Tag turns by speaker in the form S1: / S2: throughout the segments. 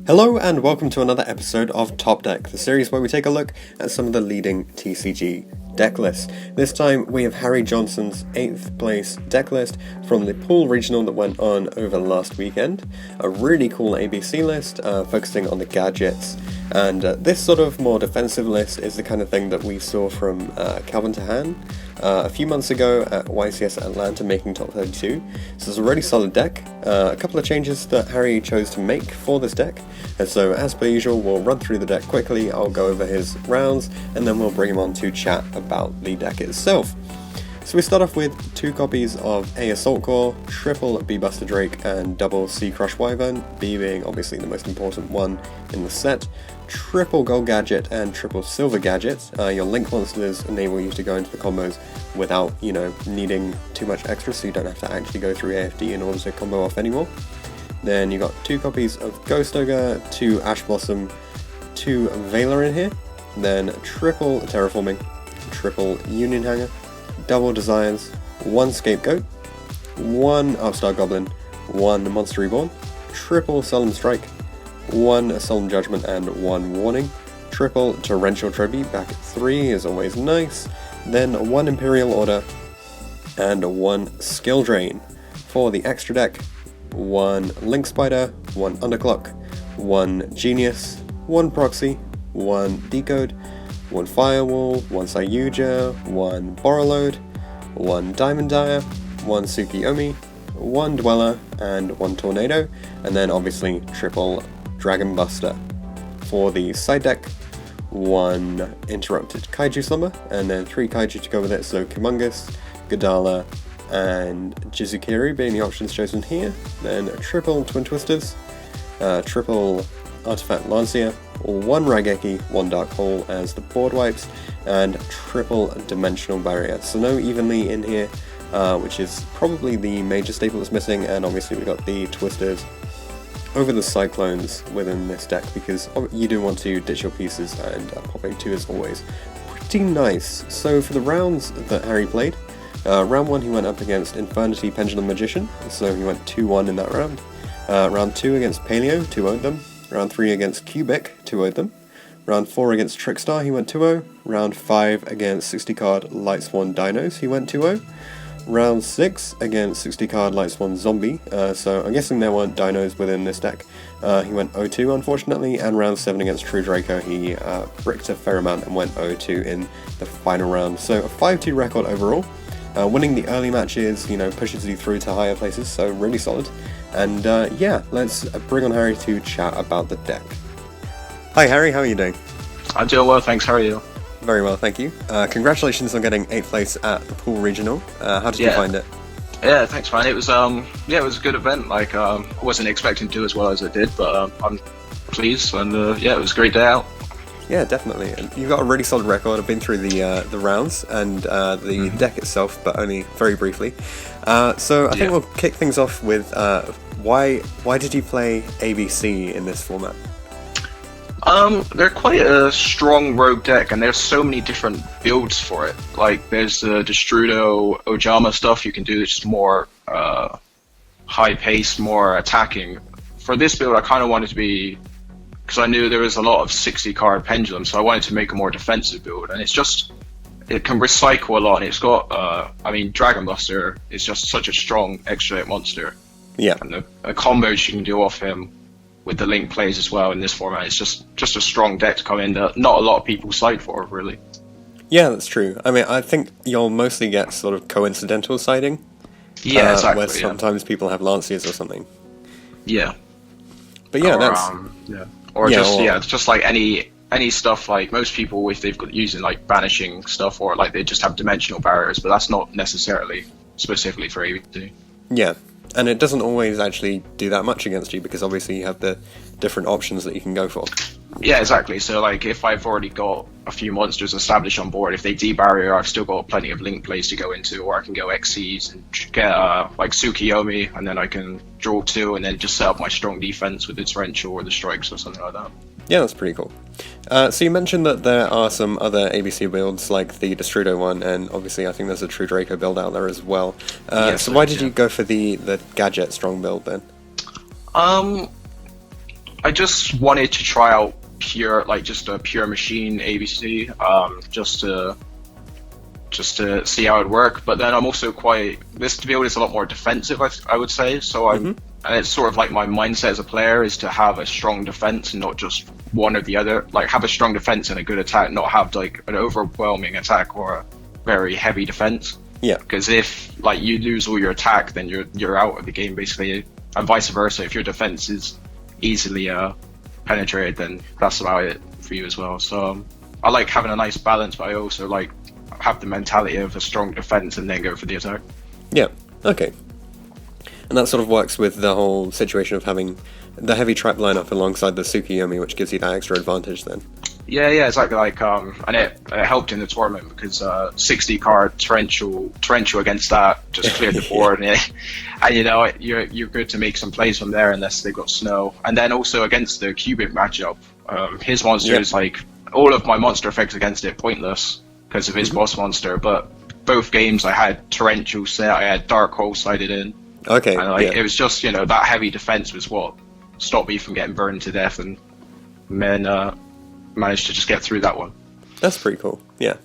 S1: Hello and welcome to another episode of Top Deck, the series where we take a look at some of the leading TCG deck lists. This time we have Harry Johnson's 8th place deck list from the Poole regional that went on over last weekend. A really cool ABC list focusing on the gadgets, and this sort of more defensive list is the kind of thing that we saw from Calvin Tahan a few months ago at YCS Atlanta making top 32. So it's a really solid deck. A couple of changes that Harry chose to make for this deck, and so as per usual we'll run through the deck quickly. I'll go over his rounds and then we'll bring him on to chat about the deck itself. So we start off with 2 copies of A Assault Core, triple B Buster Drake and double C Crush Wyvern, B being obviously the most important one in the set, triple Gold Gadget and triple Silver Gadget. Your Link monsters enable you to go into the combos without, needing too much extra, so you don't have to actually go through AFD in order to combo off anymore. Then you got 2 copies of Ghost Ogre, 2 Ash Blossom, 2 Veiler in here, then triple Terraforming, triple Union Hanger, double Desires, 1 Scapegoat, 1 Upstart Goblin, 1 Monster Reborn, triple Solemn Strike, 1 Solemn Judgment and 1 Warning, triple Torrential Tribute back at 3 is always nice, then 1 Imperial Order, and 1 Skill Drain. For the extra deck, 1 Link Spider, 1 Underclock, 1 Genius, 1 Proxy, 1 Decode, 1 Firewall, 1 Sayuja, 1 Borrowload, 1 Diamond Dyer, 1 Tsukiyomi, 1 Dweller, and 1 Tornado, and then obviously triple Dragon Buster. For the side deck, 1 Interrupted Kaiju Slumber, and then 3 Kaiju to go with it, so Kumungus, Godala, and Jizukiri being the options chosen here. Then triple Twin Twisters, triple Artifact Lancia, 1 Raigeki, 1 Dark Hole as the board wipes, and triple Dimensional Barrier. So no Evenly in here, which is probably the major staple that's missing, and obviously we got the Twisters over the Cyclones within this deck, because you do want to ditch your pieces, and popping 2 is always pretty nice. So for the rounds that Harry played, round 1 he went up against Infernity Pendulum Magician, so he went 2-1 in that round. Round 2 against Paleo, 2-0'd them. Round 3 against Cubic, 2-0'd them. Round 4 against Trickstar, he went 2-0. Round 5 against 60 card Lightsworn Dinos, he went 2-0. Round 6 against 60 card Lightsworn Zombie, so I'm guessing there weren't dinos within this deck. He went 0-2 unfortunately, and round 7 against True Draco he bricked a fair amount and went 0-2 in the final round. So a 5-2 record overall. Winning the early matches, pushes you through to higher places, so really solid. And yeah, let's bring on Harry to chat about the deck. Hi Harry, how are you doing?
S2: I'm doing well, thanks. How are you?
S1: Very well, thank you. Congratulations on getting 8th place at the Poole Regional. How did you find it?
S2: Yeah, thanks, man. It was it was a good event. I wasn't expecting to do as well as I did, but I'm pleased, and it was a great day out.
S1: Yeah, definitely. And you've got a really solid record. I've been through the rounds and the deck itself, but only very briefly. So I think we'll kick things off with why did you play ABC in this format?
S2: They're quite a strong rogue deck, and there's so many different builds for it. Like, there's the Destrudo, Ojama stuff you can do that's just more high-paced, more attacking. For this build, I kind of wanted to be, because I knew there was a lot of 60-card Pendulum, so I wanted to make a more defensive build, and it can recycle a lot, and it's got, Dragon Buster is just such a strong extra monster.
S1: Yeah.
S2: And the combos you can do off him with the Link plays as well in this format, it's just a strong deck to come in that not a lot of people side for, really.
S1: Yeah, that's true. I mean, I think you'll mostly get sort of coincidental siding.
S2: Yeah, exactly.
S1: Where sometimes people have Lanciers or something.
S2: Yeah.
S1: But yeah,
S2: just like any stuff, like most people, if they've got using like banishing stuff, or like they just have dimensional barriers, but that's not necessarily specifically for ABC.
S1: Yeah. And it doesn't always actually do that much against you, because obviously you have the different options that you can go for.
S2: Yeah, exactly. So like if I've already got a few monsters established on board, if they debarrier, I've still got plenty of Link plays to go into, or I can go XCs and get like Tsukiyomi, and then I can draw 2 and then just set up my strong defense with the Torrential or the Strikes or something like that.
S1: Yeah, that's pretty cool. So you mentioned that there are some other ABC builds, like the Destrudo one, and obviously I think there's a True Draco build out there as well. So why did you go for the Gadget strong build then?
S2: I just wanted to try out just a pure machine ABC, just to see how it worked. But then I'm also this build is a lot more defensive, I would say. So and it's sort of like my mindset as a player is to have a strong defense and not just one or the other. Like have a strong defense and a good attack, not have like an overwhelming attack or a very heavy defense.
S1: Yeah.
S2: Because if like you lose all your attack, then you're out of the game basically, and vice versa. If your defense is easily penetrated, then that's about it for you as well. So I like having a nice balance, but I also like have the mentality of a strong defense and then go for the attack.
S1: Yeah. Okay. And that sort of works with the whole situation of having the heavy trap lineup alongside the Tsukiyomi, which gives you that extra advantage then.
S2: Yeah, exactly. Like, and it helped in the tournament because 60 card torrential against that just cleared the board, and you know you're good to make some plays from there unless they've got snow. And then also against the Cubic matchup, his monster is like all of my monster effects against it pointless because of his boss monster. But both games I had torrential set, I had dark hole sided in.
S1: Okay.
S2: And it was just that heavy defense was what stopped me from getting burned to death, and then managed to just get through that one.
S1: That's pretty cool. Yeah.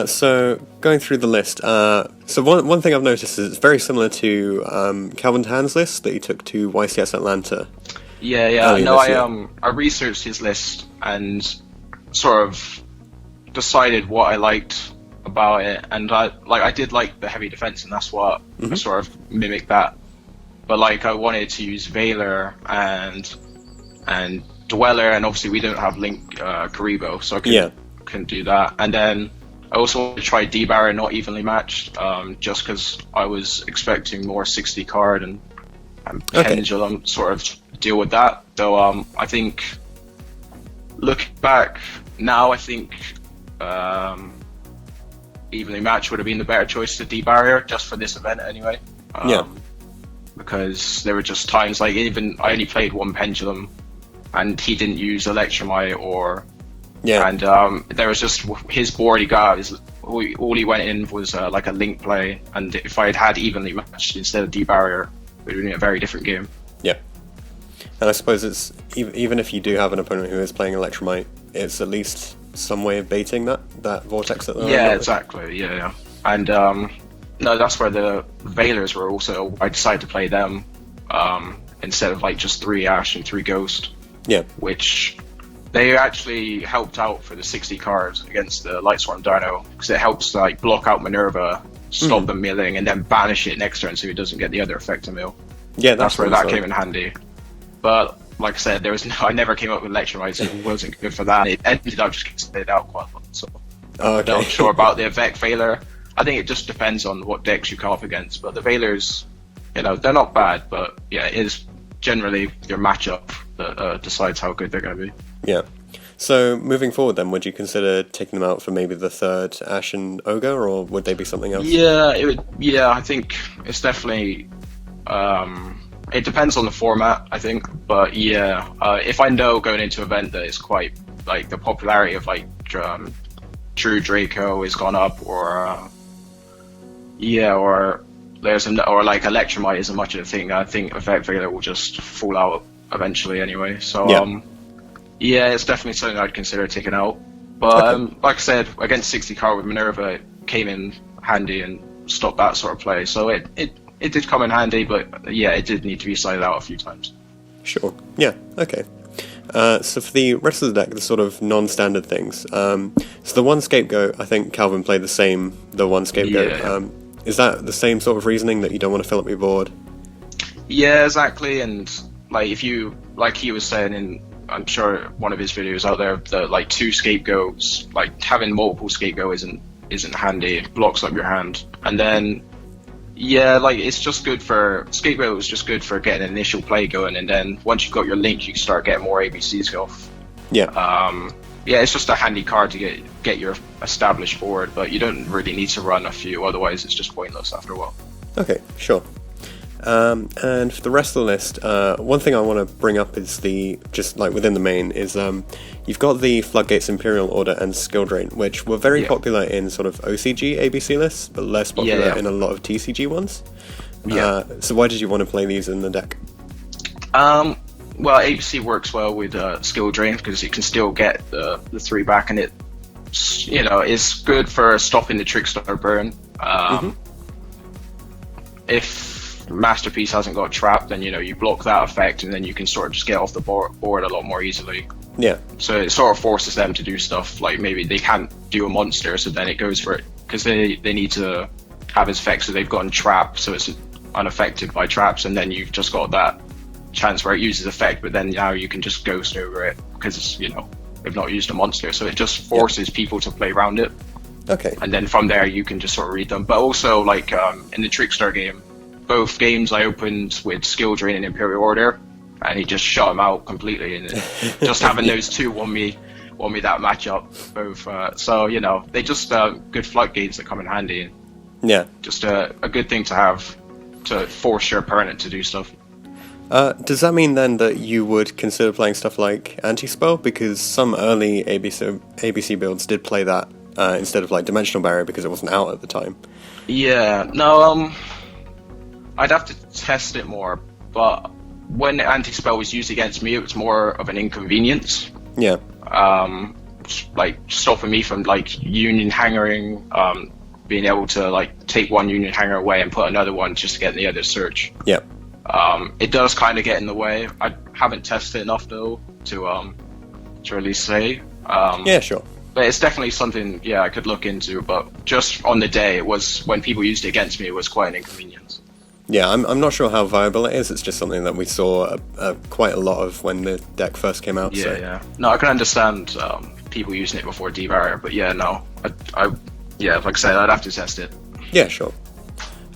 S1: So going through the list, so one thing I've noticed is it's very similar to Calvin Tan's list that he took to YCS Atlanta.
S2: Yeah. No, I researched his list and sort of decided what I liked about it, and I did like the heavy defense, and that's what I sort of mimicked that. But like I wanted to use Veiler and Dweller, and obviously we don't have Link Karibo, so I couldn't do that. And then I also wanted to try D-Barrier not evenly matched, just because I was expecting more 60 card and Pendulum sort of deal with that. Though I think looking back now, I think evenly matched would have been the better choice to D-Barrier, just for this event anyway. Because there were just times like I only played one Pendulum and he didn't use Electromite and there was just his board he got all he went in was like a Link play, and if I had evenly matched instead of D-Barrier, it would have been a very different game. Yeah.
S1: And I suppose it's even if you do have an opponent who is playing Electromite, it's at least some way of baiting that vortex that they're
S2: exactly. And no, that's where the Veilers were also. I decided to play them instead of like just 3 Ash and 3 Ghost.
S1: Yeah.
S2: Which they actually helped out for the 60 cards against the Lightsworn Dino, because it helps like block out Minerva, stop them milling, and then banish it next turn so he doesn't get the other effect to mill.
S1: Yeah,
S2: that's where that came in handy. But like I said, I never came up with Electromite, so it wasn't good for that. It ended up just getting stayed out quite a lot. So I'm not sure about the Vec Veiler. I think it just depends on what decks you come up against. But the Veilers, they're not bad, but yeah, it is generally your matchup that decides how good they're going to be.
S1: Yeah. So moving forward then, would you consider taking them out for maybe the third Ash and Ogre, or would they be something else?
S2: Yeah, it would. Yeah, I think it's definitely. It depends on the format, I think. But yeah, if I know going into an event that it's quite like the popularity of like True Draco has gone up, or there's or like Electromite isn't much of a thing, I think Effect Veiler will just fall out eventually anyway. So it's definitely something I'd consider taking out. But like I said, against 60 card with Minerva, it came in handy and stopped that sort of play. So it did come in handy, but yeah, it did need to be sided out a few times.
S1: Sure. Yeah. Okay. So for the rest of the deck, the sort of non-standard things. So the one Scapegoat, I think Calvin played the one Scapegoat.
S2: Yeah.
S1: Is that the same sort of reasoning that you don't want to fill up your board?
S2: Yeah, exactly. And like if you, like he was saying in, I'm sure one of his videos out there, that like 2 Scapegoats, like having multiple Scapegoat isn't handy. It blocks up your hand. And then like it's just good for Scapegoat was just good for getting an initial play going, and then once you've got your Link, you can start getting more ABCs off. It's just a handy card to get your established board, but you don't really need to run a few, otherwise it's just pointless after a while.
S1: Okay, sure. And for the rest of the list, one thing I want to bring up is just like within the main is you've got the Floodgates Imperial Order and Skill Drain, which were very popular in sort of OCG ABC lists, but less popular in a lot of TCG ones. So why did you want to play these in the deck?
S2: Well, ABC works well with skill drain because you can still get the 3 back, and it's good for stopping the Trickstar burn. If Masterpiece hasn't got trapped, then you block that effect, and then you can sort of just get off the board a lot more easily.
S1: Yeah.
S2: So it sort of forces them to do stuff like maybe they can't do a monster, so then it goes for it because they need to have its effect, so they've gotten trapped, so it's unaffected by traps, and then you've just got that chance where it uses effect, but then now you can just ghost over it because they've not used a monster, so it just forces people to play around it.
S1: Okay.
S2: And then from there you can just sort of read them. But also like in the Trickstar game, both games I opened with skill drain and Imperial Order, and he just shut them out completely, and just having those two won me that matchup both. So they just good floodgates that come in handy.
S1: Yeah.
S2: Just a good thing to have to force your opponent to do stuff.
S1: Does that mean then that you would consider playing stuff like Anti-Spell? Because some early ABC builds did play that instead of like Dimensional Barrier because it wasn't out at the time.
S2: Yeah, no, I'd have to test it more, but when Anti-Spell was used against me, it was more of an inconvenience.
S1: Yeah.
S2: Like stopping me from like Union Hangering, being able to like take one Union Hanger away and put another one just to get the other search.
S1: Yeah.
S2: It does kind of get in the way. I haven't tested enough though to really say.
S1: Yeah, sure.
S2: But it's definitely something, I could look into. But just on the day, it was when people used it against me, it was quite an inconvenience.
S1: Yeah, I'm not sure how viable it is. It's just something that we saw quite a lot of when the deck first came out.
S2: Yeah. No, I can understand people using it before D-Barrier, but like I said, I'd have to test it.
S1: Yeah, sure.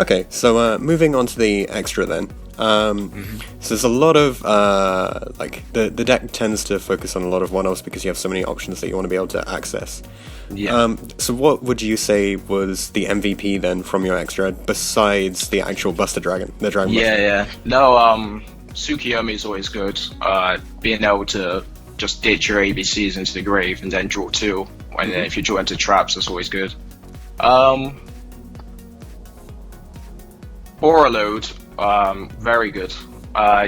S1: Okay, so moving on to the extra then. So there's a lot of the deck tends to focus on a lot of one-offs because you have so many options that you want to be able to access.
S2: Yeah.
S1: So what would you say was the MVP then from your extra besides the actual Buster Dragon, the Dragon Buster?
S2: Yeah. No, Tsukiyomi is always good. Being able to just ditch your ABCs into the grave and then draw 2. And then if you draw into traps, that's always good. Borreload, very good.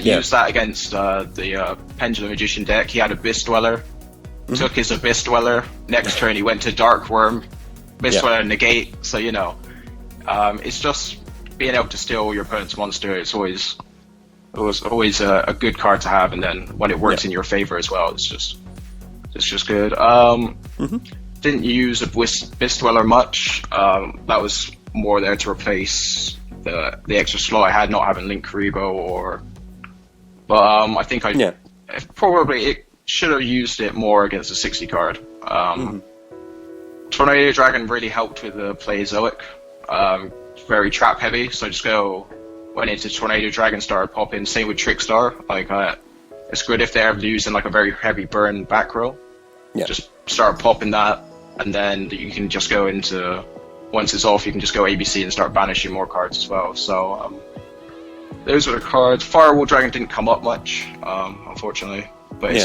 S2: Used that against the Pendulum Magician deck. He had Abyss Dweller. Took his Abyss Dweller. Next turn he went to Dark Worm. Abyss Dweller negate. So it's just being able to steal your opponent's monster. It was always a good card to have, and then when it works in your favor as well, it's just good. Didn't use Abyss Dweller much. That was more there to replace the extra slot I had, not having Link Karibo but I think it should have used it more against the 60 card. Tornado Dragon really helped with the play Zoic. Very trap heavy, so I just went into Tornado Dragon, started popping. Same with Trickstar. It's good if they're using like a very heavy burn back row. Just start popping that, and then you can just go into, once it's off, you can just go ABC and start banishing more cards as well. So those are the cards. Firewall Dragon didn't come up much, unfortunately, but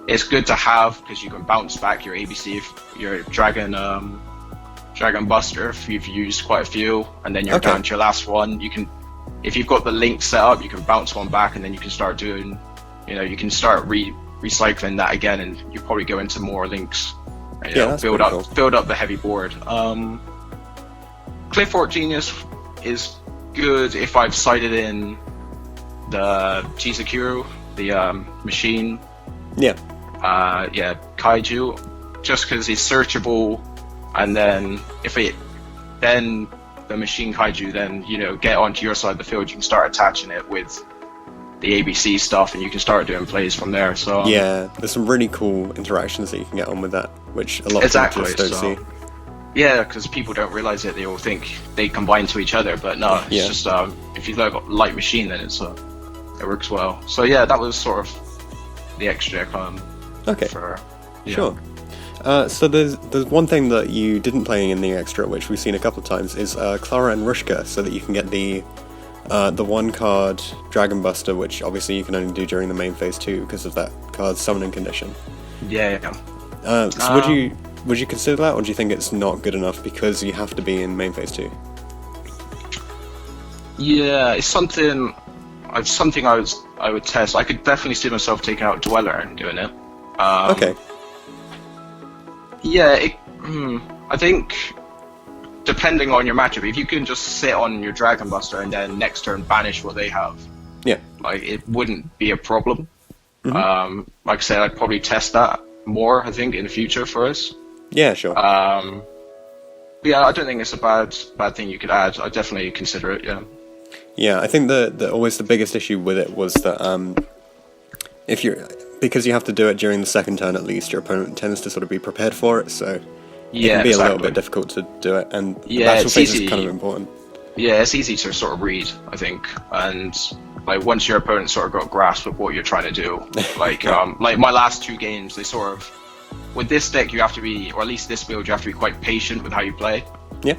S2: it's good to have because you can bounce back your ABC if you're Dragon Buster if you've used quite a few, and then you're down to your last one. You can, if you've got the link set up, you can bounce one back, and then you can start doing, you can start recycling that again, and you probably go into more links. Build up the heavy board. Cliffort Genius is good if I've sighted in the WCQ, the machine. Kaiju, just because he's searchable, and then then the machine Kaiju then get onto your side of the field, you can start attaching it with the ABC stuff, and you can start doing plays from there. So
S1: there's some really cool interactions that you can get on with that, which a lot of people just don't see.
S2: Yeah, because people don't realize it. They all think they combine to each other, but no, it's just if you've got light machine, then it works well. So that was sort of the extra.
S1: Sure. So there's one thing that you didn't play in the extra, which we've seen a couple of times, is Clara and Rushka, so that you can get the one card Dragon Buster, which obviously you can only do during the main phase 2 because of that card's summoning condition. So would you consider that, or do you think it's not good enough because you have to be in main phase 2?
S2: Yeah, it's something It's something I would test. I could definitely see myself taking out Dweller and doing it.
S1: Okay.
S2: Yeah, I think depending on your matchup, if you can just sit on your Dragon Buster and then next turn banish what they have,
S1: Yeah.
S2: like it wouldn't be a problem.
S1: Mm-hmm.
S2: Like I said, I'd probably test that more, I think, in the future for us.
S1: Yeah, sure.
S2: Yeah, I don't think it's a bad thing you could add. I'd definitely consider it, yeah.
S1: Yeah, I think always the biggest issue with it was that because you have to do it during the second turn at least, your opponent tends to sort of be prepared for it, so it can be a little bit difficult to do it, and battle phase is kind of important.
S2: Yeah, it's easy to sort of read, I think, and like once your opponent sort of got a grasp of what you're trying to do, like like my last 2 games, they sort of, with this deck you have to be, or at least this build, you have to be quite patient with how you play.
S1: Yeah.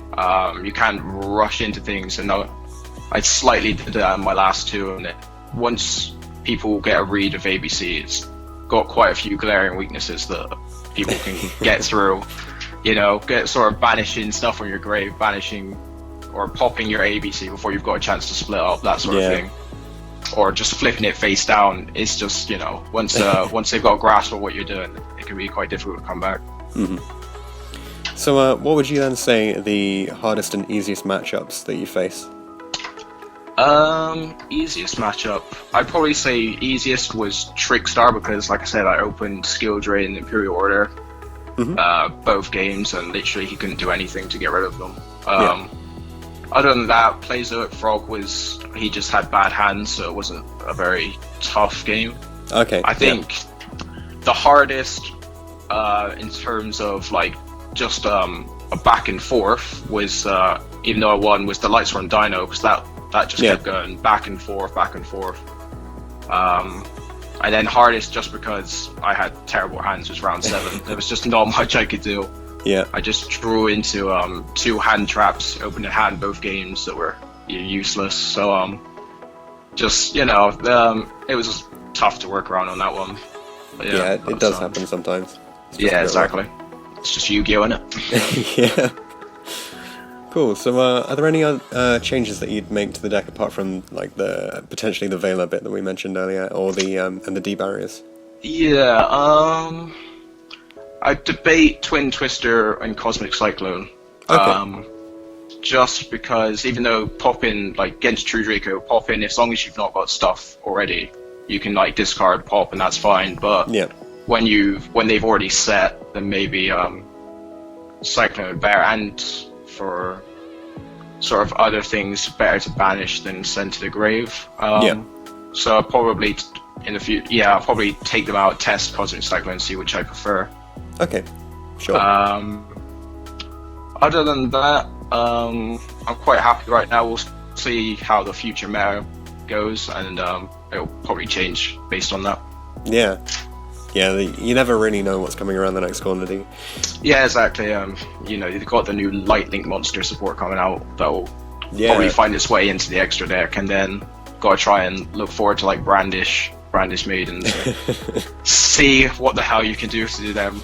S2: You can't rush into things, and I slightly did that in my last 2, and once people get a read of ABC, it's got quite a few glaring weaknesses that people can get through. You know, get sort of banishing stuff on your grave, banishing or popping your ABC before you've got a chance to split up, that sort of thing. Or just flipping it face down. It's just, you know, once they've got a grasp of what you're doing, it can be quite difficult to come back.
S1: Mm-hmm. So what would you then say are the hardest and easiest matchups that you face?
S2: Easiest matchup. I'd probably say easiest was Trickstar, because like I said, I opened Skill Drain and Imperial Order both games, and literally he couldn't do anything to get rid of them. Other than that, Plazoic Frog he just had bad hands, so it wasn't a very tough game.
S1: Okay.
S2: I think the hardest in terms of like just a back and forth was, even though I won, was the Lights Run Dino, because that just kept going back and forth. And then hardest, just because I had terrible hands, was round 7. There was just not much I could do.
S1: Yeah.
S2: I just drew into 2 hand traps, opened a hand both games that were useless. So just, you know, it was tough to work around on that one. But,
S1: it does happen sometimes.
S2: Yeah, exactly. It's just Yu-Gi-Oh, innit?
S1: Yeah. Cool. So, are there any changes that you'd make to the deck apart from like potentially the Veiler bit that we mentioned earlier, or the and the D barriers?
S2: Yeah. I debate Twin Twister and Cosmic Cyclone.
S1: Okay.
S2: Just because even though pop in, like against True Draco, pop in, as long as you've not got stuff already, you can like discard pop and that's fine. But when they've already set, then maybe Cyclone would better, and for sort of other things, better to banish than send to the grave. So I'll probably in the future, I'll probably take them out, test Cosmic Cyclone, see which I prefer.
S1: Okay, sure.
S2: Other than that, I'm quite happy right now. We'll see how the future meta goes, and it'll probably change based on that.
S1: Yeah, you never really know what's coming around the next corner, do you?
S2: Yeah, exactly. You know, you've got the new Light Link monster support coming out that'll probably find its way into the extra deck, and then gotta try and look forward to like Brandish Maidens, see what the hell you can do to them.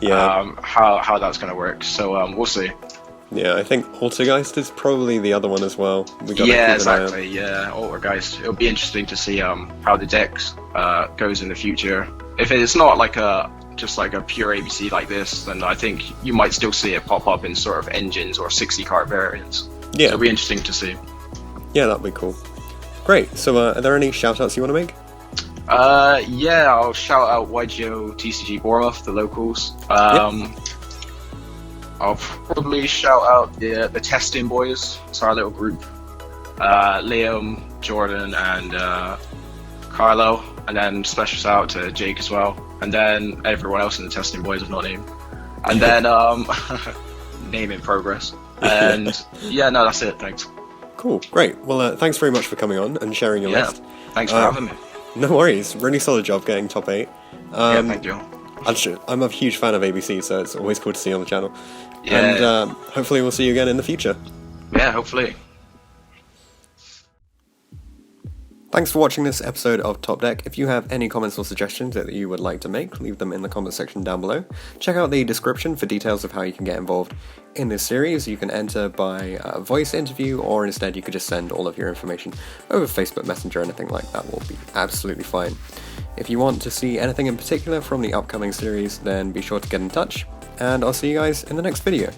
S2: How that's gonna work. So we'll see.
S1: Yeah, I think Altergeist is probably the other one as well.
S2: Exactly. Yeah, Altergeist. It'll be interesting to see how the decks goes in the future. If it's not like just like a pure ABC like this, then I think you might still see it pop up in sort of engines or 60 card variants.
S1: Yeah,
S2: so it'll be interesting to see.
S1: Yeah, that'd be cool. Great. So are there any shout outs you want to make?
S2: I'll shout out YGO TCG Bournemouth, the locals. I'll probably shout out the Testing Boys. It's our little group. Liam, Jordan, and Carlo. And then special shout out to Jake as well. And then everyone else in the Testing Boys is not named. And then name in progress. And that's it. Thanks.
S1: Cool. Great. Well, thanks very much for coming on and sharing your list.
S2: Thanks for having me.
S1: No worries. Really solid job getting top 8.
S2: Thank you.
S1: I'm a huge fan of ABC, so it's always cool to see you on the channel.
S2: Yeah.
S1: And hopefully we'll see you again in the future.
S2: Yeah, hopefully.
S1: Thanks for watching this episode of Top Deck. If you have any comments or suggestions that you would like to make, leave them in the comment section down below. Check out the description for details of how you can get involved in this series. You can enter by voice interview, or instead you could just send all of your information over Facebook Messenger. Anything like that will be absolutely fine. If you want to see anything in particular from the upcoming series, then be sure to get in touch, and I'll see you guys in the next video.